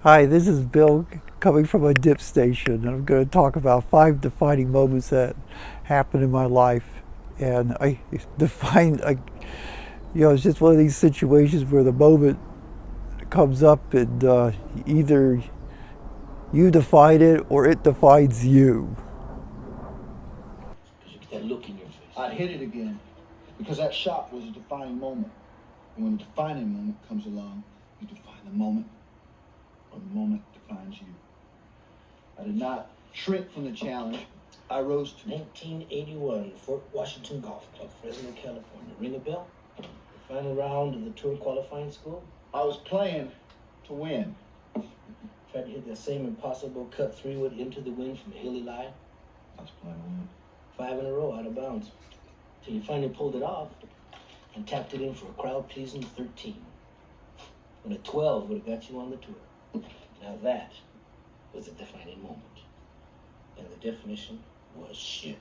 Hi, this is Bill coming from a dip station, and I'm going to talk about 5 defining moments that happened in my life. And I define, it's just one of these situations where the moment comes up and either you define it or it defines you. Because you get that look in your face. I hit it again because that shot was a defining moment. And when a defining moment comes along, you define the moment, or the moment defines you. I did not shrink from the challenge. I rose to it. 1981, Fort Washington Golf Club, Fresno, California. Ring a bell? The final round of the tour qualifying school? I was playing to win. Tried to hit that same impossible cut 3-wood into the wind from a hilly lie. I was playing to win. 5 in a row out of bounds. Till you finally pulled it off and tapped it in for a crowd-pleasing 13. When a 12 would have got you on the tour. Now that was a defining moment. And the definition was shit.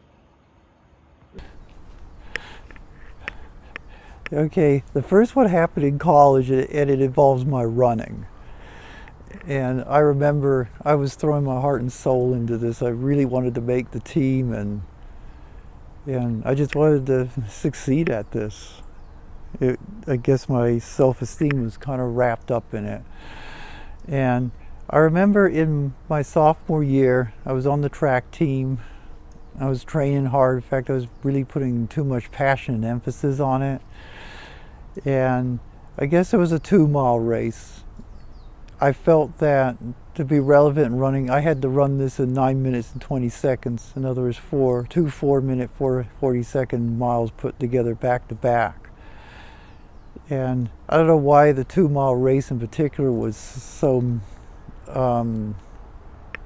Okay, the first one happened in college, and it involves my running. And I remember I was throwing my heart and soul into this. I really wanted to make the team, and I just wanted to succeed at this. I guess my self-esteem was kind of wrapped up in it. And I remember in my sophomore year, I was on the track team. I was training hard. In fact, I was really putting too much passion and emphasis on it. And I guess it was a 2-mile race. I felt that to be relevant in running, I had to run this in 9 minutes and 20 seconds. In other words, two 4-minute, 40-second miles put together back to back. And I don't know why the 2-mile race in particular was so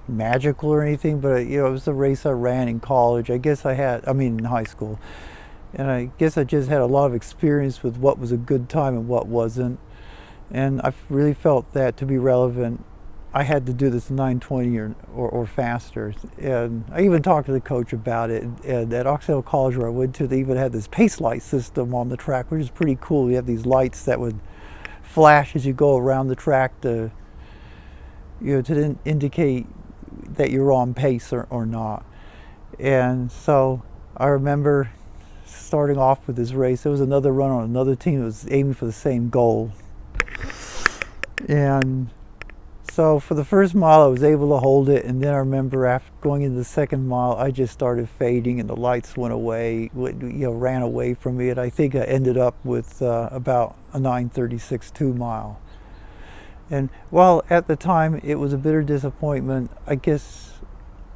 magical or anything, but it was the race I ran in college. In high school. And I guess I just had a lot of experience with what was a good time and what wasn't. And I really felt that to be relevant, I had to do this 9:20 or faster. And I even talked to the coach about it. And at Oxnell College where I went to, they even had this pace light system on the track, which is pretty cool. You have these lights that would flash as you go around the track to indicate that you're on pace or not. And so I remember starting off with this race. There was another run on another team that was aiming for the same goal. And so for the first mile, I was able to hold it. And then I remember after going into the second mile, I just started fading and the lights went away, ran away from me. And I think I ended up with about a 9:36 2-mile. And while at the time it was a bitter disappointment, I guess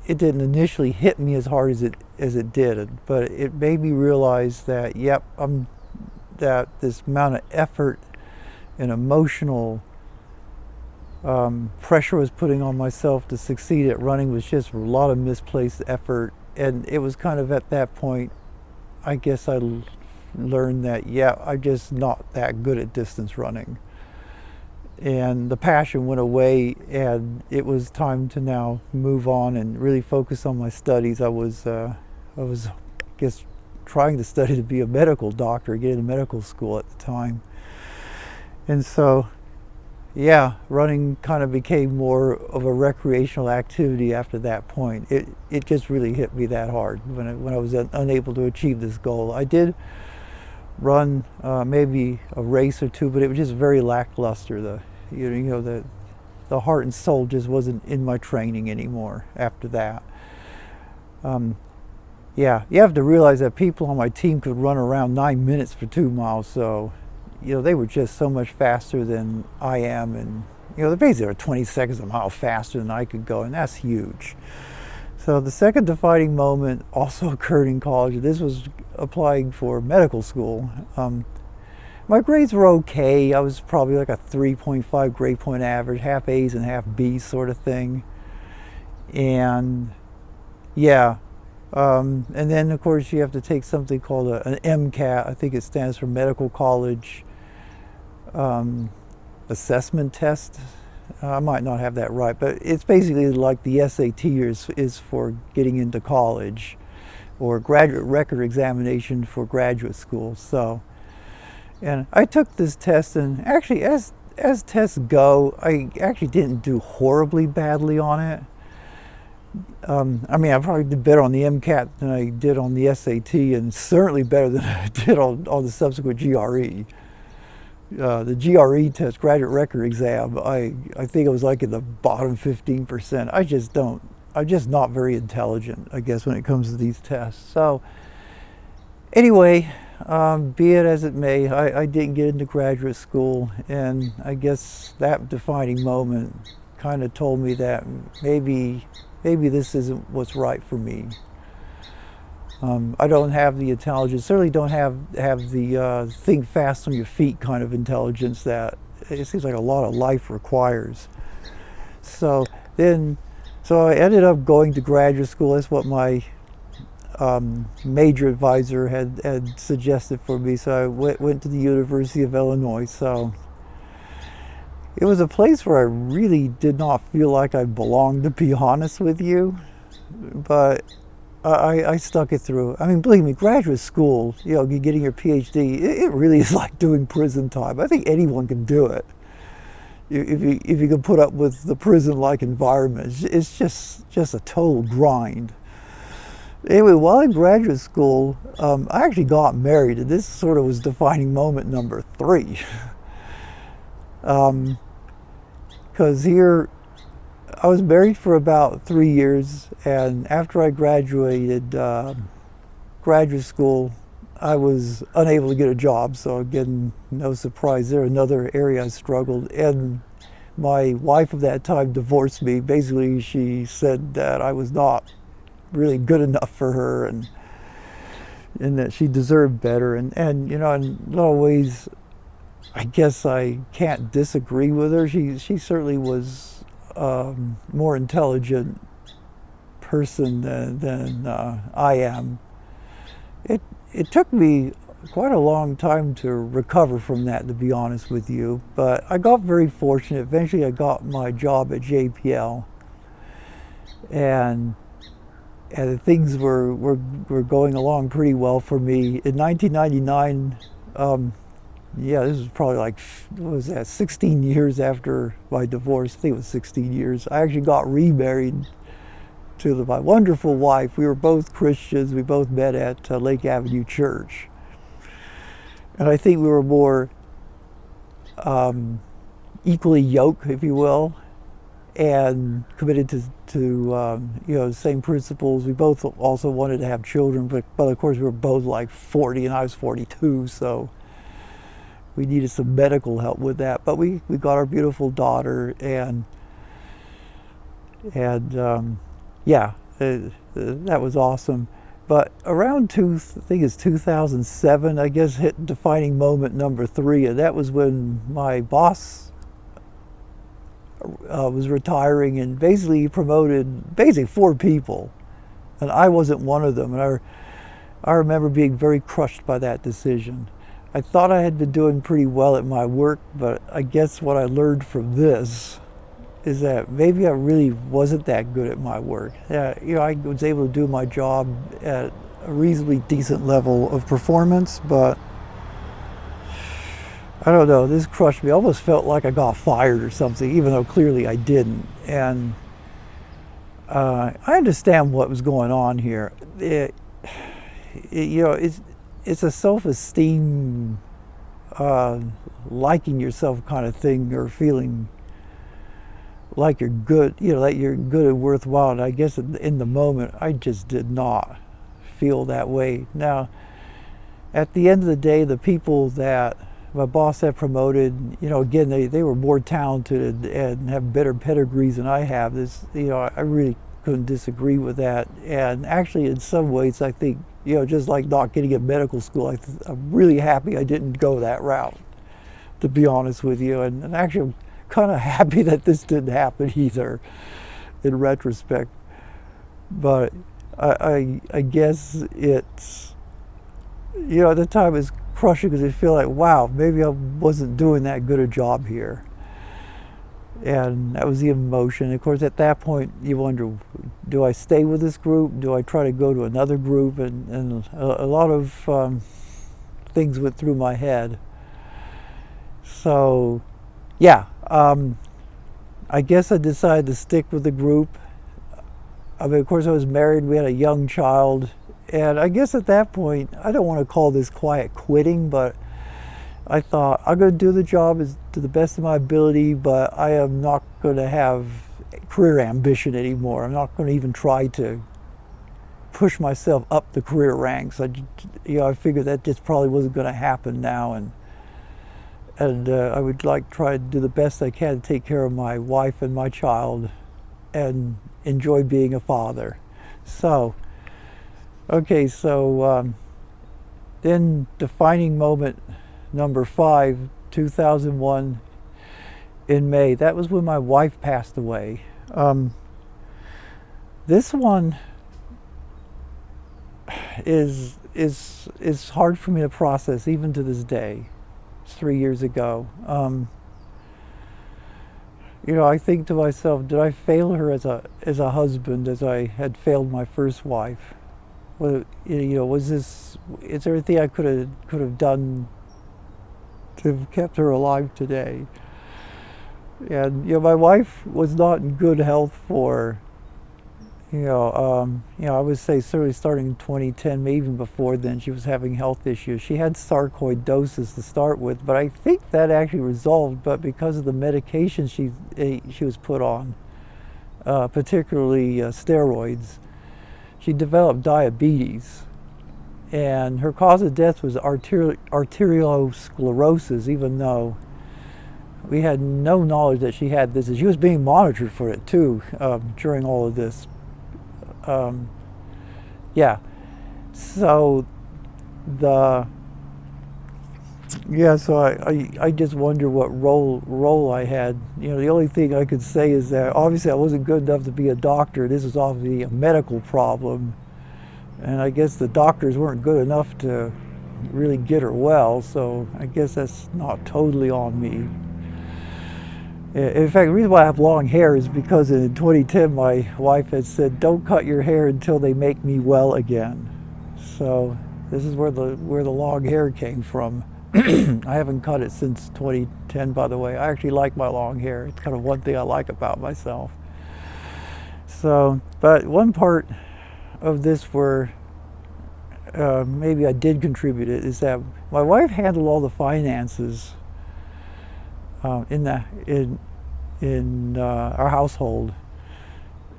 it didn't initially hit me as hard as it did, but it made me realize that that this amount of effort and emotional pressure I was putting on myself to succeed at running was just a lot of misplaced effort. And it was kind of at that point, I guess I learned that I'm just not that good at distance running. And the passion went away, and it was time to now move on and really focus on my studies. I was trying to study to be a medical doctor, get into medical school at the time. And so, running kind of became more of a recreational activity after that point. It just really hit me that hard when I was unable to achieve this goal. I did run maybe a race or two, but it was just very lackluster. The heart and soul just wasn't in my training anymore after that. You have to realize that people on my team could run around 9 minutes for 2 miles, so they were just so much faster than I am, and they basically are 20 seconds a mile faster than I could go, and that's huge. So the second defining moment also occurred in college. This was applying for medical school. My grades were okay. I was probably like a 3.5 grade point average, half A's and half B's sort of thing. And and then of course you have to take something called an MCAT. I think it stands for Medical College Assessment Test. I might not have that right, but it's basically like the SAT is for getting into college, or graduate record examination for graduate school. So, and I took this test, and actually as as tests go, I actually didn't do horribly badly on it. I mean, I probably did better on the MCAT than I did on the SAT, and certainly better than I did on the subsequent GRE. The GRE test, graduate record exam, I think I was like in the bottom 15%. I'm just not very intelligent, I guess, when it comes to these tests. So anyway, be it as it may, I didn't get into graduate school, and I guess that defining moment kind of told me that maybe this isn't what's right for me. I don't have the intelligence, certainly don't have the think fast on your feet kind of intelligence that it seems like a lot of life requires. So I ended up going to graduate school. That's what my major advisor had suggested for me. So I went to the University of Illinois. So it was a place where I really did not feel like I belonged, to be honest with you. But I stuck it through. I mean, believe me, graduate school, getting your PhD, it really is like doing prison time. I think anyone can do it if you can put up with the prison-like environment. It's just a total grind. Anyway, while in graduate school, I actually got married, and this sort of was defining moment number 3. Because here, I was married for about 3 years, and after I graduated graduate school, I was unable to get a job. So again, no surprise there, another area I struggled. And my wife of that time divorced me. Basically, she said that I was not really good enough for her, and that she deserved better. And in a lot of ways, I guess I can't disagree with her. She certainly was more intelligent person than I am. It took me quite a long time to recover from that, to be honest with you, but I got very fortunate. Eventually I got my job at JPL, and things were going along pretty well for me. In 1999, this was probably like, what was that, 16 years after my divorce. I think it was 16 years. I actually got remarried to my wonderful wife. We were both Christians. We both met at Lake Avenue Church. And I think we were more equally yoked, if you will, and committed to the same principles. We both also wanted to have children, but of course we were both like 40 and I was 42, so we needed some medical help with that. But we got our beautiful daughter, and that was awesome. But around I think it's 2007, I guess, hit defining moment number 3, and that was when my boss was retiring, and basically he promoted 4 people, and I wasn't one of them. And I remember being very crushed by that decision. I thought I had been doing pretty well at my work, but I guess what I learned from this is that maybe I really wasn't that good at my work. I was able to do my job at a reasonably decent level of performance, but I don't know, this crushed me. I almost felt like I got fired or something, even though clearly I didn't. And I understand what was going on here. It's a self-esteem, liking yourself kind of thing, or feeling like you're good, like you're good and worthwhile. And I guess in the moment, I just did not feel that way. Now, at the end of the day, the people that my boss had promoted, again, they were more talented and have better pedigrees than I have. I really couldn't disagree with that. And actually, in some ways, I think, just like not getting a medical school, I'm really happy I didn't go that route, to be honest with you. And actually, I'm kind of happy that this didn't happen either, in retrospect. But I guess it's, at the time it's crushing, because I feel like, wow, maybe I wasn't doing that good a job here. And that was the emotion. Of course, at that point, you wonder, do I stay with this group? Do I try to go to another group? And a lot of things went through my head. So, yeah, I guess I decided to stick with the group. I mean, of course, I was married. We had a young child, and I guess at that point, I don't want to call this quiet quitting, but I thought I'm going to do the job to the best of my ability, but I am not going to have career ambition anymore. I'm not going to even try to push myself up the career ranks. I figured that just probably wasn't going to happen now, and I would like try to do the best I can to take care of my wife and my child, and enjoy being a father. So, okay, so then defining moment number 5, 2001, in May. That was when my wife passed away. This one is hard for me to process even to this day. It's 3 years ago. I think to myself, did I fail her as a husband as I had failed my first wife? Well, is there anything I could have done to have kept her alive today? And my wife was not in good health for I would say certainly starting in 2010, maybe even before then, she was having health issues. She had sarcoidosis to start with, but I think that actually resolved. But because of the medication she was put on, particularly steroids, she developed diabetes, and her cause of death was arteriosclerosis, even though we had no knowledge that she had this. She was being monitored for it too during all of this. Yeah, so I just wonder what role I had. The only thing I could say is that obviously I wasn't good enough to be a doctor. This was obviously a medical problem, and I guess the doctors weren't good enough to really get her well, so I guess that's not totally on me. In fact, the reason why I have long hair is because in 2010 my wife had said, "Don't cut your hair until they make me well again." So this is where the long hair came from. I haven't cut it since 2010, by the way. I actually like my long hair. It's kind of one thing I like about myself. So, but one part of this where maybe I did contribute it is that my wife handled all the finances in our household,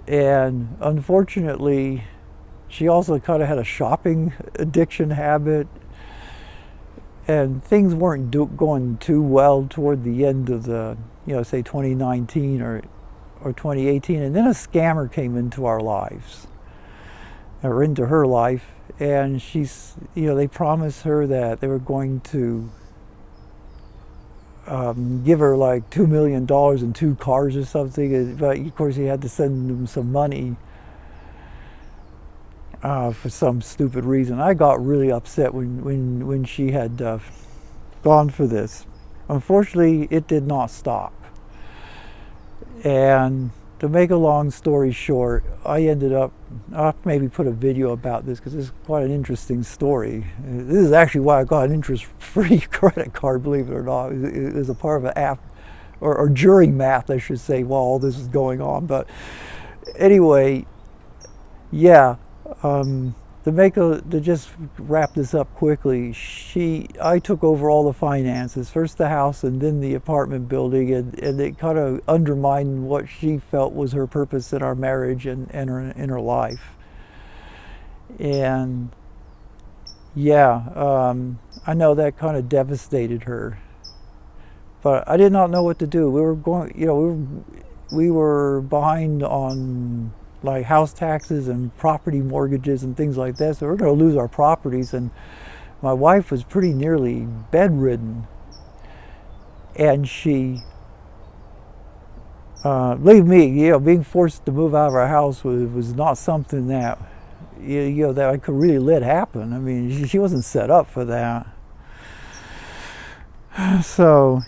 and unfortunately she also kind of had a shopping addiction habit, and things weren't going too well toward the end of the say 2019 or 2018, and then a scammer came into our lives, or into her life, and they promised her that they were going to give her like $2 million and 2 cars or something, but of course he had to send them some money for some stupid reason. I got really upset when she had gone for this. Unfortunately, it did not stop. And to make a long story short, I ended up, I'll maybe put a video about this because it's quite an interesting story. This is actually why I got an interest-free credit card, believe it or not. It was a part of an app, or during math, I should say, while all this is going on. But anyway, yeah, to just wrap this up quickly, I took over all the finances, first the house and then the apartment building, and it kind of undermined what she felt was her purpose in our marriage and in her life. And yeah, I know that kind of devastated her, but I did not know what to do. We were going, we were behind on like house taxes and property mortgages and things like that, so we're going to lose our properties, and my wife was pretty nearly bedridden, and she believe me, being forced to move out of our house was not something that that I could really let happen. I mean, she wasn't set up for that. So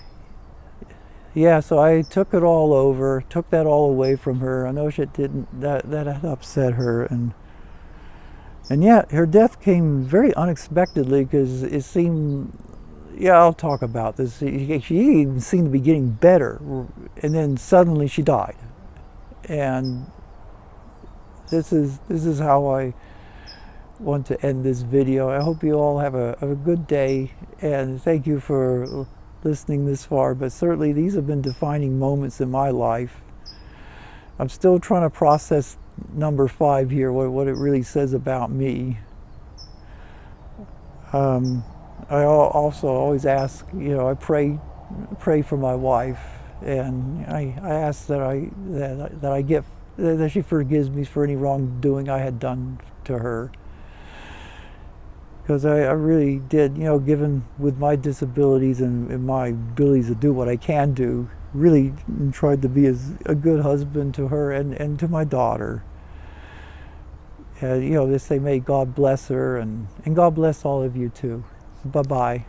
yeah, so I took it all over, took that all away from her. I know that had upset her, and yet her death came very unexpectedly, because it seemed, yeah, I'll talk about this. She even seemed to be getting better, and then suddenly she died. And this is how I want to end this video. I hope you all have a good day, and thank you for listening this far. But certainly these have been defining moments in my life. I'm still trying to process number 5 here, what it really says about me. I also always ask, I pray for my wife, and I ask that she forgives me for any wrongdoing I had done to her. Because I really did, given with my disabilities and my abilities to do what I can do, really tried to be a good husband to her and to my daughter. And, they say, may God bless her, and God bless all of you too. Bye-bye.